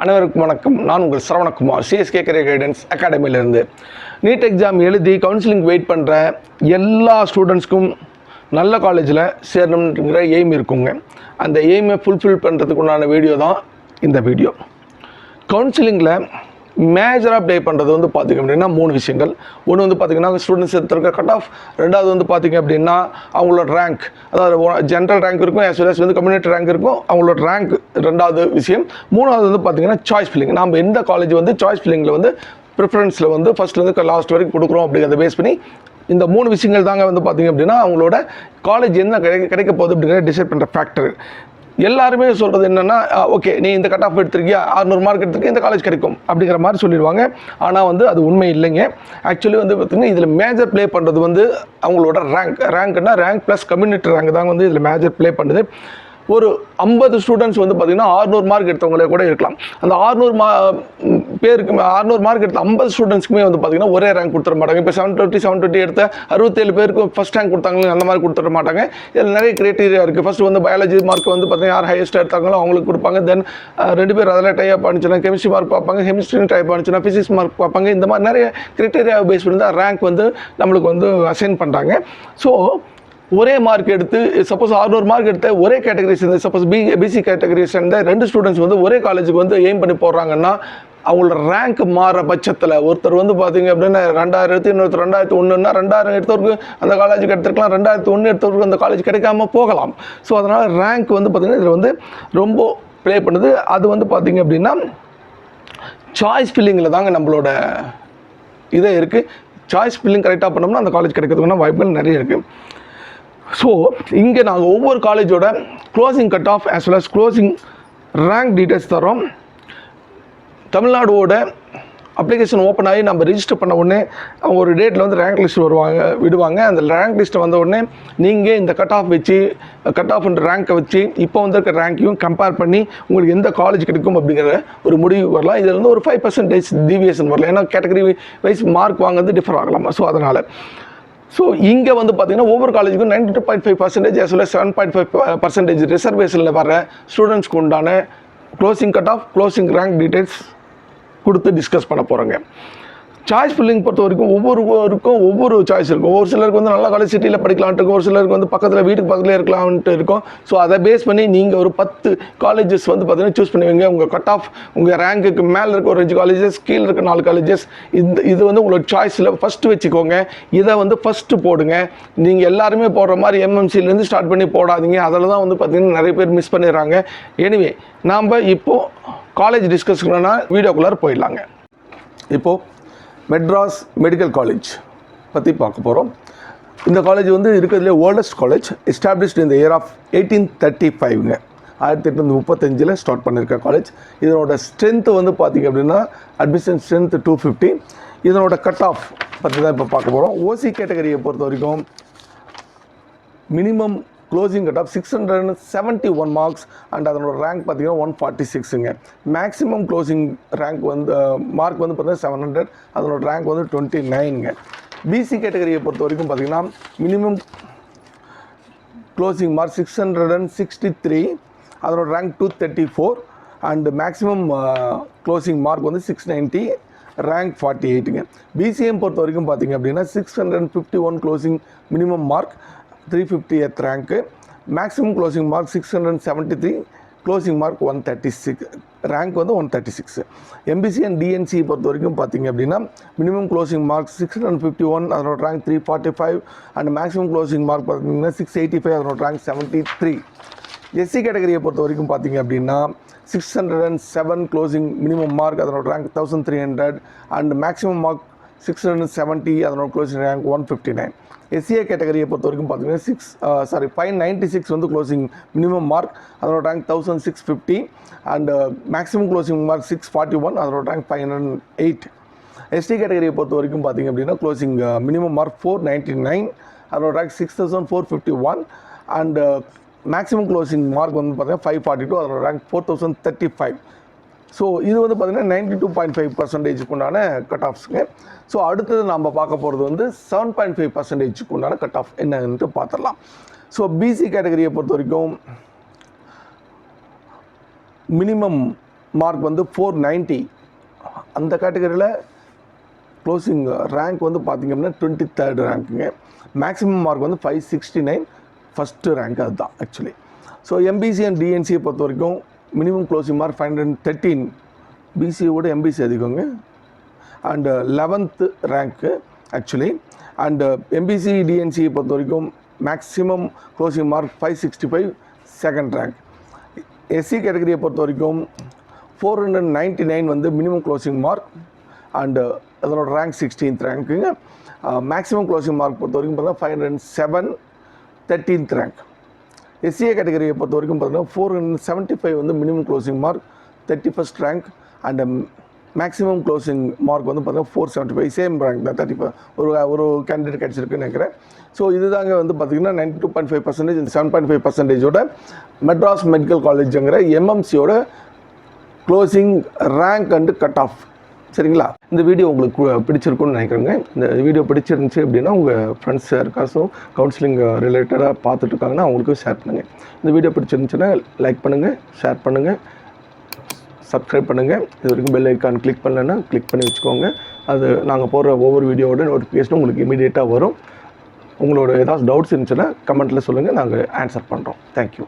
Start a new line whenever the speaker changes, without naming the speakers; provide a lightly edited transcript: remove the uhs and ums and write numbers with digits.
அனைவருக்கும் வணக்கம். நான் உங்கள் சரவணகுமார், சிஎஸ்கே கரியர் கைடன்ஸ் அகாடமியிலிருந்து. நீட் எக்ஸாம் எழுதி கவுன்சிலிங் வெயிட் பண்ணுற எல்லா ஸ்டூடெண்ட்ஸ்க்கும் நல்ல காலேஜில் சேரணுங்கிற எய்ம் இருக்குங்க. அந்த எய்மை ஃபுல்ஃபில் பண்ணுறதுக்கு உண்டான வீடியோ தான் இந்த வீடியோ. கவுன்சிலிங்கில் மேஜராக ப்ளே பண்ணுறது வந்து பார்த்திங்க அப்படின்னா 3 விஷயங்கள். ஒன்று வந்து பார்த்திங்கன்னா ஸ்டூடெண்ட்ஸ் எடுத்துருக்க கட் ஆஃப், ரெண்டாவது வந்து பார்த்திங்க அப்படின்னா அவங்களோட ரேங்க், அதாவது ஜென்ரல் ரேங்க் இருக்கும், as well as வந்து கம்யூனிட்டி ரேங்க் இருக்கும், அவங்களோட ரேங்க் ரெண்டாவது விஷயம். மூணாவது வந்து பார்த்திங்கன்னா சாய்ஸ் ஃபில்லிங். நம்ம எந்த காலேஜ் வந்து சாய்ஸ் ஃபில்லிங்கில் வந்து ப்ரிஃபரன்ஸில் வந்து ஃபஸ்ட்லேருந்து லாஸ்ட் வரைக்கும் கொடுக்குறோம் அப்படிங்கிறத பேஸ் பண்ணி இந்த 3 விஷயங்கள் தாங்க வந்து பார்த்திங்க அப்படின்னா அவங்களோட காலேஜ் என்ன கிடைக்க போகுது அப்படிங்கிறத டிசைட் பண்ணுற ஃபேக்டர். எல்லாருமே சொல்கிறது என்னென்னா, ஓகே நீ இந்த கட் ஆஃப் எடுத்துருக்கியா, 600 மார்க் எடுத்துருக்கியா, இந்த காலேஜ் கிடைக்கும் அப்படிங்கிற மாதிரி சொல்லிடுவாங்க. ஆனால் வந்து அது உண்மை இல்லைங்க. ஆக்சுவலி வந்து பார்த்திங்கன்னா இதில் மேஜர் ப்ளே பண்ணுறது வந்து அவங்களோட ரேங்க்னா ரேங்க் ப்ளஸ் கம்யூனிட்டி ரேங்க் தாங்க வந்து இதில் மேஜர் ப்ளே பண்ணுது. ஒரு 50 ஸ்டூடெண்ட்ஸ் வந்து பார்த்திங்கன்னா 600 மார்க் எடுத்தவங்களே கூட இருக்கலாம். அந்த 600 மார்க் எடுத்த 50 ஸ்டூடெண்ட்ஸ்க்குமே வந்து பார்த்திங்கன்னா ஒரே ரேங்க் கொடுத்துட மாட்டாங்க. இப்போ 720 எடுத்த 67 பேருக்கு ஃபஸ்ட் ரேங்க் கொடுத்தாங்களே அந்த மாதிரி கொடுத்துட மாட்டாங்க. இதில் நிறைய கிரைட்டீரியா இருக்குது. ஃபஸ்ட்டு வந்து பயாலஜி மார்க் வந்து பார்த்திங்கன்னா யார் ஹையஸ்ட் எடுத்தாங்களோ அவங்களுக்கு கொடுப்பாங்க. தென் 2 பேர் அதில் டைப் ஆனிச்சுன்னா கெமிஸ்ட்ரி மார்க் பார்ப்பாங்க, கெமிஸ்ட்ரி டைப் ஆனிச்சுன்னா ஃபிசிக்ஸ் மார்க் பார்ப்பாங்க. இந்த மாதிரி நிறைய கிரைட்டீரியா பேஸ் பண்ணி தான் ரேங்க் வந்து நம்மளுக்கு வந்து அசைன் பண்ணுறாங்க. ஸோ ஒரே மார்க் எடுத்து சப்போஸ் 600 மார்க் எடுத்த ஒரே கேட்டகரி சேர்ந்த சப்போஸ் பிசி கேட்டகரி சேர்ந்த 2 ஸ்டூடெண்ட்ஸ் வந்து ஒரே காலேஜுக்கு வந்து எய்ம் பண்ணி போடுறாங்கன்னா அவங்களோட ரேங்க் மாற பட்சத்தில் ஒருத்தர் வந்து பார்த்தீங்க அப்படின்னா 2000 எடுத்து இன்னொருத்தர் 2001ன்னா 2000 எடுத்தவருக்கு அந்த காலேஜுக்கு எடுத்துருக்கலாம், 2001 எடுத்தவருக்கு அந்த காலேஜ் கிடைக்காம போகலாம். ஸோ அதனால் ரேங்க் வந்து பார்த்திங்கன்னா இதில் வந்து ரொம்ப ப்ளே பண்ணுது. அது வந்து பார்த்திங்க அப்படின்னா சாய்ஸ் ஃபில்லிங்கில் தாங்க நம்மளோட இதே இருக்குது. சாய்ஸ் ஃபில்லிங் கரெக்டாக பண்ணோம்னா அந்த காலேஜ் கிடைக்கிறதுக்குன்னா வாய்ப்புகள் நிறைய இருக்குது. ஸோ இங்கே நாங்கள் ஒவ்வொரு காலேஜோட closing cut off as well as closing rank details தரோம். தமிழ்நாடோட அப்ளிகேஷன் ஓப்பன் ஆகி நம்ம ரிஜிஸ்டர் பண்ண உடனே அவங்க ஒரு டேட்டில் வந்து ரேங்க் லிஸ்ட் விடுவாங்க. அந்த ரேங்க் லிஸ்ட்டை வந்த உடனே நீங்கள் இந்த கட் ஆஃப் வச்சு கட் ஆஃப் ரேங்க்கை வச்சு இப்போ வந்திருக்க ரேங்க்கையும் கம்பேர் பண்ணி உங்களுக்கு எந்த காலேஜ் கிடைக்கும் அப்படிங்கிற ஒரு முடிவு வரலாம். இதில் வந்து ஒரு 5% டிவியேஷன் வரலாம். ஏன்னா கேட்டகரி வைஸ் மார்க் வாங்குறது டிஃபர் ஆகலாம். ஸோ அதனால் இங்கே வந்து பார்த்திங்கன்னா ஒவ்வொரு காலேஜுக்கும் 92.5% as well as 7.5% ரிசர்வேஷனில் வர ஸ்டூடெண்ட்ஸ்க்கு உண்டான closing cut of, closing rank details கொடுத்து டிஸ்கஸ் பண்ண போகிறோங்க. சாய்ஸ் ஃபில்லிங் பொறுத்த வரைக்கும் ஒவ்வொருவருக்கும் ஒவ்வொரு சாய்ஸ் இருக்கும். ஒரு சிலருக்கு வந்து நல்ல காலேஜ் சிட்டியில் படிக்கலான்ட்டு இருக்கும், ஒரு சிலருக்கு வந்து வீட்டுக்கு பக்கத்தில் இருக்கலான்ட்டு இருக்கும். ஸோ அதை பேஸ் பண்ணி நீங்கள் ஒரு 10 காலேஜஸ் வந்து பார்த்திங்கன்னா சூஸ் பண்ணுவீங்க. உங்கள் கட் ஆஃப் உங்கள் ரேங்க்குக்கு மேலே இருக்க ஒரு 5 காலேஜஸ், கீழே இருக்க 4 காலேஜஸ், இது வந்து உங்களோட சாய்ஸில் ஃபஸ்ட்டு வச்சுக்கோங்க. இதை வந்து ஃபஸ்ட்டு போடுங்க. நீங்கள் எல்லாருமே போடுற மாதிரி எம்எம்சிலேருந்து ஸ்டார்ட் பண்ணி போடாதீங்க. அதில் தான் வந்து பார்த்திங்கன்னா நிறைய பேர் மிஸ் பண்ணிடுறாங்க. எனிவே நாம் இப்போது காலேஜ் டிஸ்கஸ்னா வீடியோக்குள்ளார போயிடலாங்க. இப்போது மெட்ராஸ் மெடிக்கல் காலேஜ் பற்றி பார்க்க போகிறோம். இந்த காலேஜ் வந்து இருக்கிறதுலே oldest college, established in the year of 1835ங்க. 1835 ஸ்டார்ட் பண்ணியிருக்க காலேஜ். இதனோட ஸ்ட்ரென்த்து வந்து பார்த்திங்க அப்படின்னா அட்மிஷன் ஸ்ட்ரென்த் 250. இதனோட கட் ஆஃப் பற்றி தான் இப்போ பார்க்க போகிறோம். ஓசி கேட்டகரியை பொறுத்த வரைக்கும் minimum closing cut off 671 marks and அதனோட ரேங்க் பார்த்திங்கன்னா 146ங்க. மேக்ஸிமம் க்ளோசிங் ரேங்க் வந்து மார்க் வந்து பார்த்திங்கன்னா 700, அதனோட ரேங்க் வந்து 29ங்க. பிசி கேட்டகரியை பொறுத்த வரைக்கும் பார்த்திங்கன்னா மினிமம் க்ளோசிங் மார்க் 663, அதனோட rank 234 and maximum closing mark வந்து 690, ரேங்க் 48ங்க. பிசிஎம் பொறுத்த வரைக்கும் பார்த்திங்க அப்படின்னா 651 closing minimum mark, 350th rank, maximum closing mark 673, closing mark 136, rank வந்து 136. எம்பிசி அண்ட் டிஎன்சி பொறுத்த வரைக்கும் பார்த்திங்க அப்படின்னா மினிமம் க்ளோசிங் மார்க் 651, அதனோட rank 345 and maximum closing mark பார்த்திங்கன்னா 685, அதனோட ரேங்க் 73. எஸ்சி கேட்டகரியை பொறுத்த வரைக்கும் பார்த்திங்க அப்படின்னா 607 க்ளோசிங் மினிமம் மார்க், அதனோட ரேங்க் 1300 அண்ட் மேக்ஸிமம் மார்க் 670, அதனோட க்ளோசிங் ரேங்க் 159. எஸ்சிஏ கேட்டகரியை பொறுத்த வரைக்கும் பார்த்தீங்கன்னா 596 வந்து க்ளோசிங் மினிமம் மார்க், அதனோட rank 1650 and maximum closing mark 641, அதனோட ரேங்க் 508. எஸ்டி கேட்டகரியை பொறுத்த வரைக்கும் பார்த்திங்க அப்படின்னா க்ளோசிங் மினிமம் மார்க் 499, அதனோட rank 6451 and maximum closing mark வந்து பார்த்திங்கன்னா 542, அதனோட ரேங்க் 4035. ஸோ இது வந்து பார்த்திங்கன்னா 92.5% உண்டான கட் ஆஃப்ஸுங்க. ஸோ அடுத்தது நம்ம பார்க்க போகிறது வந்து 7.5% உண்டான கட் ஆஃப் என்னன்ட்டு பார்த்துடலாம். ஸோ பிசி கேட்டகரியை பொறுத்த வரைக்கும் மினிமம் மார்க் வந்து 490. அந்த கேட்டகரியில் க்ளோசிங் ரேங்க் வந்து பார்த்திங்க அப்படின்னா 23rd ரேங்க்குங்க. மேக்ஸிமம் மார்க் வந்து 569, ஃபஸ்ட்டு ரேங்க் அதுதான் ஆக்சுவலி. ஸோ எம்பிசி அண்ட் டிஎன்சியை பொறுத்த வரைக்கும் மினிமம் க்ளோசிங் மார்க் 513, பிசியோட எம்பிசி அதிகங்க. அண்ட் 11th ரேங்க்கு ஆக்சுவலி. அண்ட் எம்பிசி டிஎன்சியை பொறுத்த வரைக்கும் maximum closing mark 565, second rank. SC கேட்டகரியை பொறுத்த வரைக்கும் 499 வந்து மினிமம் க்ளோசிங் மார்க். அண்டு அதனோட ரேங்க் 16th ரேங்க்குங்க. மேக்ஸிமம் க்ளோசிங் மார்க் பொறுத்த வரைக்கும் பார்த்தீங்கன்னா 507, 13th ரேங்க். எஸ்சிஏ கேட்டகரியை பொறுத்த வரைக்கும் பார்த்தீங்கன்னா 475 வந்து minimum closing mark, 31st rank. And maximum closing mark வந்து பார்த்தீங்கன்னா 475, சேம் ரேங்க் தான். 35 ஒரு கேண்டிடேட் கிடச்சிருக்குன்னு நினைக்கிறேன். ஸோ இதுதாங்க வந்து பார்த்திங்கன்னா 92.5%, இந்த 7.5%ஓட மெட்ராஸ் மெடிக்கல் காலேஜுங்கிற எம்எம்சியோட closing rank and cut off. சரிங்களா? இந்த வீடியோ உங்களுக்கு பிடிச்சிருக்குன்னு நினைக்கிறேங்க. இந்த வீடியோ பிடிச்சிருந்துச்சி அப்படின்னா உங்கள் ஃப்ரெண்ட்ஸ் யாருக்காச்சும் கவுன்சிலிங் ரிலேட்டடாக பார்த்துட்டு இருக்காங்கன்னா அவங்களுக்கும் ஷேர் பண்ணுங்கள். இந்த வீடியோ பிடிச்சிருந்துச்சுன்னா லைக் பண்ணுங்கள், ஷேர் பண்ணுங்கள், சப்ஸ்கிரைப் பண்ணுங்கள். இது வரைக்கும் பெல் ஐக்கான் கிளிக் பண்ணலைன்னா கிளிக் பண்ணி வச்சுக்கோங்க. அது நாங்கள் போடுற ஒவ்வொரு வீடியோவோட நோட்டிஃபிகேஷனும் உங்களுக்கு இமீடியட்டாக வரும். உங்களோட ஏதாவது டவுட்ஸ் இருந்துச்சுன்னா கமெண்ட்டில் சொல்லுங்கள், நாங்கள் ஆன்சர் பண்ணுறோம். தேங்க்யூ.